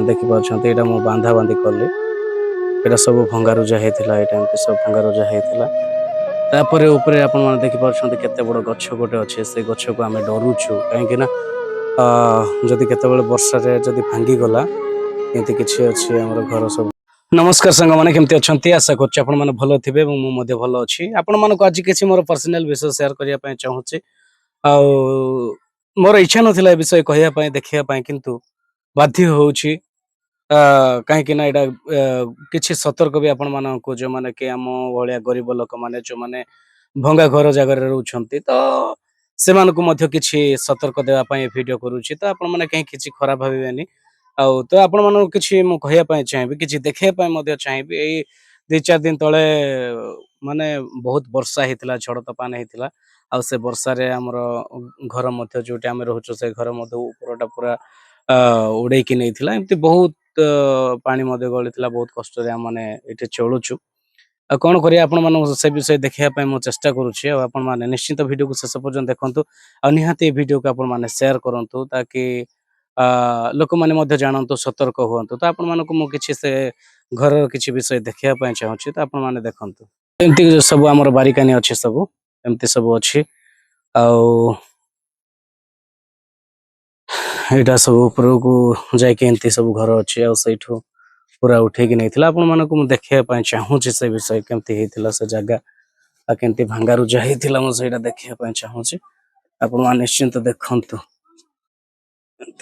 देखिपारे यहाँ मु बांधा बांधी कली यहाँ सब भंगारुजा होता है सब भंगारुजा होता तापर उपरे आपण मैंने देखिपारे केते बड़ गछ गोटे अच्छे से गछ को आम डरुचु कहीं जदि केत वर्षा जदि भांगी गला एमती किसी अच्छी आम घर सब। नमस्कार सांग मैंने केमती अच्छा आशा कर भल थे मुझे भल अच्छी आपण मानक आज किसी मोर पर्सनाल विषय सेयार करने चाहूँगी आ मोर इच्छा नाला विषय कहवाई देखापी किंतु बाध्य होउछि कहीं यहाँ किसी सतर्क भी आपण मानक जो मैंने कि आम भाया गरीब लोक मैंने जो मैंने भंगा घर जगार रोचे तो से किसी सतर्क देवाई वीडियो करुच्ची तो आपण मैंने कहीं किसी खराब भावेनि आउ तो आपण मन किसी कहवाई चाहिए किसी देखापी चाहिए यही 2-4 दिन तले माने बहुत वर्षा होता झड़ तोफान होता आ से वर्षा आमर घर मध्य जो रोच से घर मध्य उपरटा पूरा उड़े की नहीं एमती बहुत पानी गली बहुत कष्ट मैंने ये चलुचु आ कौन करिया आपण मन से विषय देखापी मुझे चेष्टा करुच्ची आपण मैंने निश्चित वीडियो को शेष पर्यटन देखु आ निहाती वीडियो को आपण मैंने शेयर करूँ ताकि लोक मैंने जानतु सतर्क हूँ तो आपण मानक मुझे से घर किसी विषय देखापी चाहूँगी तो आपण मैंने देखु एमती सब आम बारिकानी अच्छे सब एमती सब अच्छी आईटा सब ऊपर को जाकि सब घर अच्छी आठू पूरा उठेकी नहीं आपण मानक मुझे देखापी चाहूँगी से विषय केमती होता से जगह आ केमती भांगारुजा होता मुझे देखापी चाहूँगी आपण मैंने निश्चिंत देखु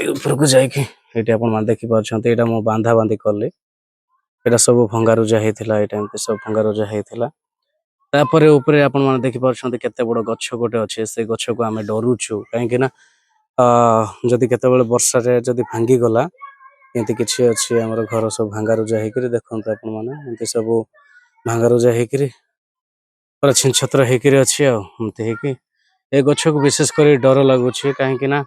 ऊपर को जाकि ये देखिपारे यहाँ मु बांधा बांधी कली यहाँ सब भंगारुजा होता है सब भंगारुजा होता तापर उपरे आपण मैंने देखिपारे केते बड़ गछ गोटे अच्छे से गछ को आम डरुचु कहीं जदि केत वर्षा जदि भांगी गला एमती किसी अच्छी आम घर सब भांगारुजा होकर देखते आपण मैंने सब भांगारुजा होकर पूरा छिन छत्र होकर अच्छी आमती हो गछ को विशेषकर डर लगुच कहीं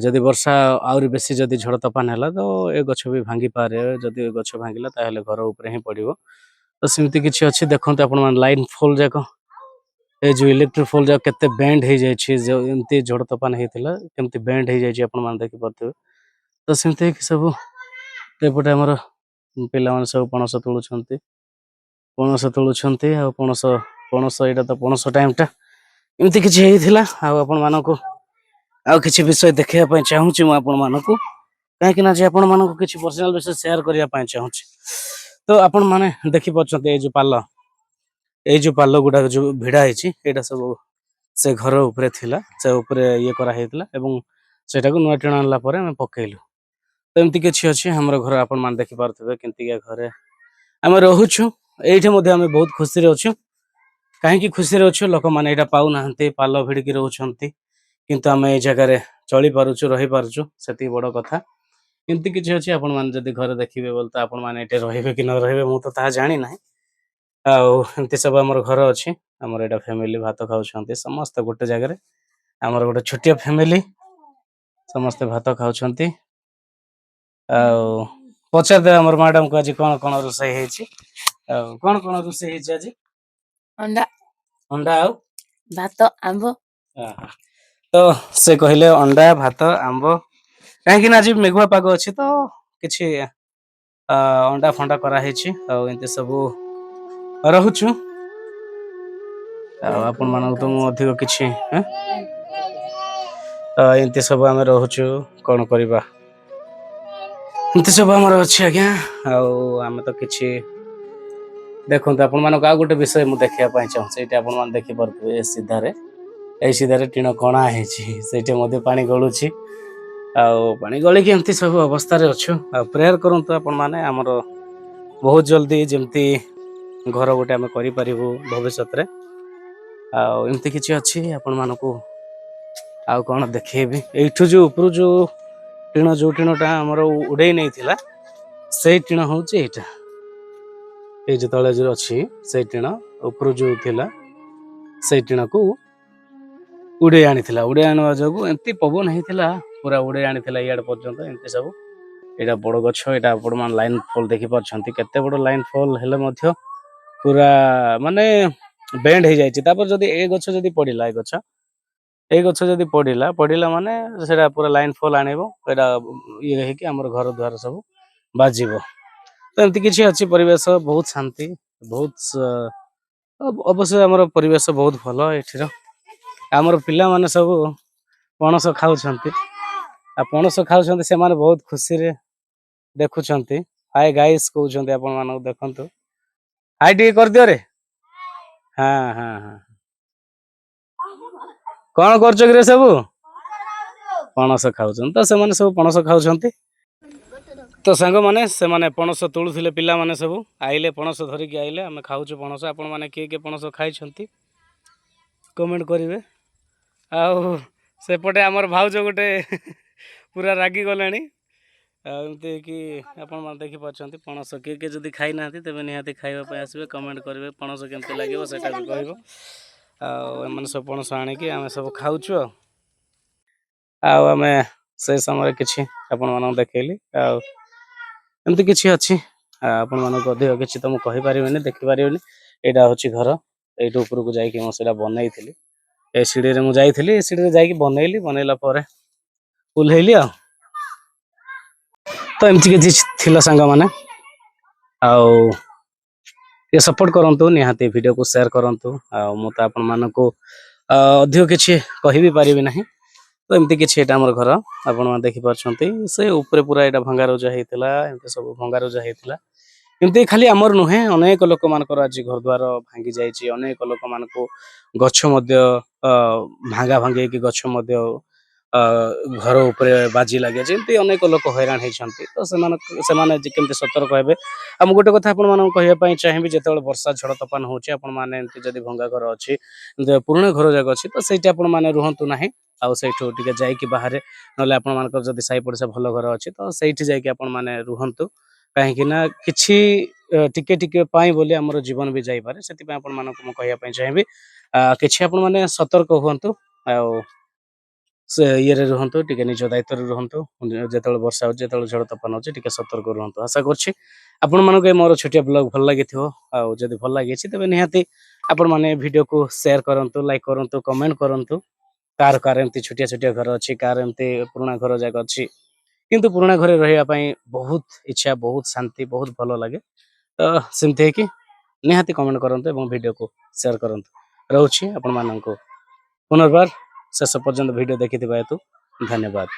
जदि वर्षा आउरी बेसी जदि झड़ तोफान है तो ये गछ भी भांगी पारे जदि गछ भांगिला ताहले घर ऊपर ही पड़ो तो सेमती किसी अच्छी देखते आपण लाइन फोल जाक ये जो इलेक्ट्रिक फोल जाक केते बैंड हो जाती झड़ तोफान होता केमती बैंड हो जाए आप देखिपे तो सेमती सब एपटे आमर पिला सब पणस तोलुंट पणस तोलुंट आ पणस पणस यहाँ तो पणस टाइमटा एमती किसी आपण मानक आउ किसी विषय देखापी चाहूँगी मुझे कहीं आपण मानक किसी पर्सनाल विषय शेयर करने चाहूँगी तो आपण मैंने देखिपारे ये जो पाल गुड़ा जो भिड़ा है सब से घर उपरे थिला से उपरे ये कराइला सेटा को नुआ टीण आनला पकईलु तो एमती किसी अच्छी आम घर आपण मैंने देखिपारे केमती घरे आम रोचु ये बहुत खुशी अच्छु कहीं खुशी अच्छु लोक मैंने यहाँ पाऊना पाल भिड़की रोच किंतु आम ये जगह चली पारुचु रही पारुचु से बड़ कथा एमती किसी अच्छी आपण मैंने जदि घर देखिए बोल तो आपण मैंने ये रे कि न रे मुझे तो जानी ना आमती सब आम घर अच्छी आमर यहाँ फैमिली भात खाऊँ समस्त गोटे जगह आमर गोटे छोटिया फैमिली समस्ते भात खाऊँ पचार दे आम मैडम को आज कौन कौन रोषे कौन कौन रोषे आज अंडा अंडा आउ भात आंब तो से कहले अंडा भात आंब कहीं आज मेघुआ पाग अच्छी तो किसी अंडा फंडा कराई एमती सब रोचु आपण मान तो अधिक किसी एमती सब आम रोचु कौन करवा एमती सब आम अच्छी आज्ञा आम तो किसी देखते आपण मानक आ गोटे विषय मुझे देखापी चाहूँ ये आप देखिपे सीधार सीधार टीण कणा है पानी गलुची पानी गलिकी एमती सब अवस्था अच्छु प्रेयर करूँ आपण मैंने आमर बहुत जल्दी जमती घर गोटे आम कर भविष्य एमती किसी अच्छी आपण मानक आउ कौन देखेबी एठू जो ऊपर जो टीणटा आमर उड़े नहीं थिला से टीण हूँ यहाँ ये जो तले जो अच्छी से टीण ऊपर जो थिला से टीण को उड़े आनी उड़े आने जो एमती पवन होता पूरा उड़े आनी इड पर्यंत एमती सब यहाँ बड़ गछ यहाँ आपण मान लाइन फॉल देखिपारे केते बड़ लाइन फॉल हेले पूरा माने बेंड हो जाए जदि ए गछ जदि पड़ा ए गछ ଏଇ ଗଛ ଯଦି ପଡ଼ିଲା ମାନେ ସେଇଟା ପୁରା ଲାଇନ୍ ଫଲ୍ ଆଣିବ, ଏଇଟା ଇଏ ହେଇକି ଆମର ଘର ଦ୍ୱାର ସବୁ ବାଜିବ। ତ ଏମିତି କିଛି ଅଛି, ପରିବେଶ ବହୁତ ଶାନ୍ତି, ବହୁତ ଅବଶ୍ୟ ଆମର ପରିବେଶ ବହୁତ ଭଲ ଏଠିର। ଆମର ପିଲାମାନେ ସବୁ ପଣସ ଖାଉଛନ୍ତି, ଆଉ ପଣସ ଖାଉଛନ୍ତି ସେମାନେ ବହୁତ ଖୁସିରେ ଦେଖୁଛନ୍ତି। ହାଇ ଗାଇସ୍ କହୁଛନ୍ତି ଆପଣ ମାନଙ୍କୁ, ଦେଖନ୍ତୁ ହାଇ ଟିକେ କରିଦିଅରେ। ହଁ ହଁ ହଁ, କଣ କରୁଛ କିରେ ସବୁ? ପଣସ ଖାଉଛନ୍ତି, ତ ସେମାନେ ସବୁ ପଣସ ଖାଉଛନ୍ତି। ତ ସାଙ୍ଗମାନେ ସେମାନେ ପଣସ ତୋଳୁଥିଲେ, ପିଲାମାନେ ସବୁ ଆଇଲେ ପଣସ ଧରିକି ଆଇଲେ, ଆମେ ଖାଉଛୁ ପଣସ। ଆପଣମାନେ କିଏ କିଏ ପଣସ ଖାଇଛନ୍ତି କମେଣ୍ଟ କରିବେ। ଆଉ ସେପଟେ ଆମର ଭାଉଜ ଗୋଟେ ପୁରା ରାଗି ଗଲେଣି। ଆଉ ଏମିତି କି ଆପଣମାନେ ଦେଖିପାରୁଛନ୍ତି ପଣସ, କିଏ କିଏ ଯଦି ଖାଇନାହାନ୍ତି ତେବେ ନିହାତି ଖାଇବା ପାଇଁ ଆସିବେ, କମେଣ୍ଟ କରିବେ ପଣସ କେମିତି ଲାଗିବ ସେଇଟା ବି କହିବ। ଆଉ ଏମାନେ ସବୁ ପଣସ ଆଣିକି ଆମେ ସବୁ ଖାଉଛୁ। ଆଉ ଆମେ ସେଇ ସମୟରେ କିଛି ଆପଣମାନଙ୍କୁ ଦେଖେଇଲି। ଆଉ ଏମିତି କିଛି ଅଛି, ଆପଣମାନଙ୍କୁ ଅଧିକ କିଛି ତ ମୁଁ କହିପାରିବିନି, ଦେଖିପାରିବିନି। ଏଇଟା ହେଉଛି ଘର, ଏଇଠୁ ଉପରକୁ ଯାଇକି ମୁଁ ସେଇଟା ବନେଇଥିଲି। ଏ ସିଡ଼ିରେ ମୁଁ ଯାଇଥିଲି, ଏ ସିଡ଼ିରେ ଯାଇକି ବନେଇଲା ପରେ ଓହ୍ଲେଇଲି। ଆଉ ତ ଏମିତି କିଛି ଥିଲା ସାଙ୍ଗମାନେ। ଆଉ ଟିକେ ସପୋର୍ଟ କରନ୍ତୁ, ନିହାତି ଭିଡ଼ିଓକୁ ସେୟାର କରନ୍ତୁ। ଆଉ ମୁଁ ତ ଆପଣମାନଙ୍କୁ ଅଧିକ କିଛି କହିବି ପାରିବି ନାହିଁ। ତ ଏମିତି କିଛି ଏଇଟା ଆମର ଘର, ଆପଣମାନେ ଦେଖିପାରୁଛନ୍ତି। ସେ ଉପରେ ପୁରା ଏଇଟା ଭଙ୍ଗାରୁଜା ହେଇଥିଲା, ଏମିତି ସବୁ ଭଙ୍ଗାରୁଜା ହେଇଥିଲା। ଏମିତି ଖାଲି ଆମର ନୁହେଁ, ଅନେକ ଲୋକମାନଙ୍କର ଆଜି ଘର ଦ୍ୱାର ଭାଙ୍ଗି ଯାଇଛି। ଅନେକ ଲୋକମାନଙ୍କୁ ଗଛ ମଧ୍ୟ ଭାଙ୍ଗା ଭାଙ୍ଗି ହେଇକି ଗଛ ମଧ୍ୟ ଘର ଉପରେ ବାଜି ଲାଗିଛି। ଏମିତି ଅନେକ ଲୋକ ହଇରାଣ ହେଇଛନ୍ତି। ତ ସେମାନେ କେମିତି ସତର୍କ ହେବେ। ଆଉ ମୁଁ ଗୋଟେ କଥା ଆପଣମାନଙ୍କୁ କହିବା ପାଇଁ ଚାହିଁବି, ଯେତେବେଳେ ବର୍ଷା ଝଡ଼ ତୋଫାନ ହେଉଛି, ଆପଣମାନେ ଏମିତି ଯଦି ଭଙ୍ଗା ଘର ଅଛି, ପୁରୁଣା ଘର ଯାକ ଅଛି, ତ ସେଇଠି ଆପଣମାନେ ରୁହନ୍ତୁ ନାହିଁ। ଆଉ ସେଇଠୁ ଟିକେ ଯାଇକି ବାହାରେ, ନହେଲେ ଆପଣମାନଙ୍କର ଯଦି ସାହି ପଡ଼ିଶା ଭଲ ଘର ଅଛି, ତ ସେଇଠି ଯାଇକି ଆପଣମାନେ ରୁହନ୍ତୁ। କାହିଁକି ନା କିଛି ଟିକେ ଟିକେ ପାଇଁ ବୋଲି ଆମର ଜୀବନ ବି ଯାଇପାରେ। ସେଥିପାଇଁ ଆପଣମାନଙ୍କୁ ମୁଁ କହିବା ପାଇଁ ଚାହିଁବି, କିଛି ଆପଣମାନେ ସତର୍କ ହୁଅନ୍ତୁ। ଆଉ ସେ ଇଏରେ ରୁହନ୍ତୁ, ଟିକେ ନିଜ ଦାୟିତ୍ୱରେ ରୁହନ୍ତୁ। ଯେତେବେଳେ ବର୍ଷା ହେଉଛି, ଯେତେବେଳେ ଝଡ଼ ତୋଫାନ ହେଉଛି, ଟିକେ ସତର୍କ ରୁହନ୍ତୁ। ଆଶା କରୁଛି ଆପଣମାନଙ୍କୁ ଏ ମୋର ଛୋଟିଆ ବ୍ଲଗ୍ ଭଲ ଲାଗିଥିବ। ଆଉ ଯଦି ଭଲ ଲାଗିଛି ତେବେ ନିହାତି ଆପଣମାନେ ଭିଡ଼ିଓକୁ ସେୟାର କରନ୍ତୁ, ଲାଇକ୍ କରନ୍ତୁ, କମେଣ୍ଟ କରନ୍ତୁ। କାହାର ଏମିତି ଛୋଟିଆ ଛୋଟିଆ ଘର ଅଛି, କାହାର ଏମିତି ପୁରୁଣା ଘର ଯାକ ଅଛି, କିନ୍ତୁ ପୁରୁଣା ଘରେ ରହିବା ପାଇଁ ବହୁତ ଇଚ୍ଛା, ବହୁତ ଶାନ୍ତି, ବହୁତ ଭଲ ଲାଗେ। ତ ସେମିତି ହେଇକି ନିହାତି କମେଣ୍ଟ କରନ୍ତୁ ଏବଂ ଭିଡ଼ିଓକୁ ସେୟାର କରନ୍ତୁ। ରହୁଛି ଆପଣମାନଙ୍କୁ ପୁନର୍ବାର ଶେଷ ପର୍ଯ୍ୟନ୍ତ ଭିଡ଼ିଓ ଦେଖିଥିବା ହେତୁ ଧନ୍ୟବାଦ।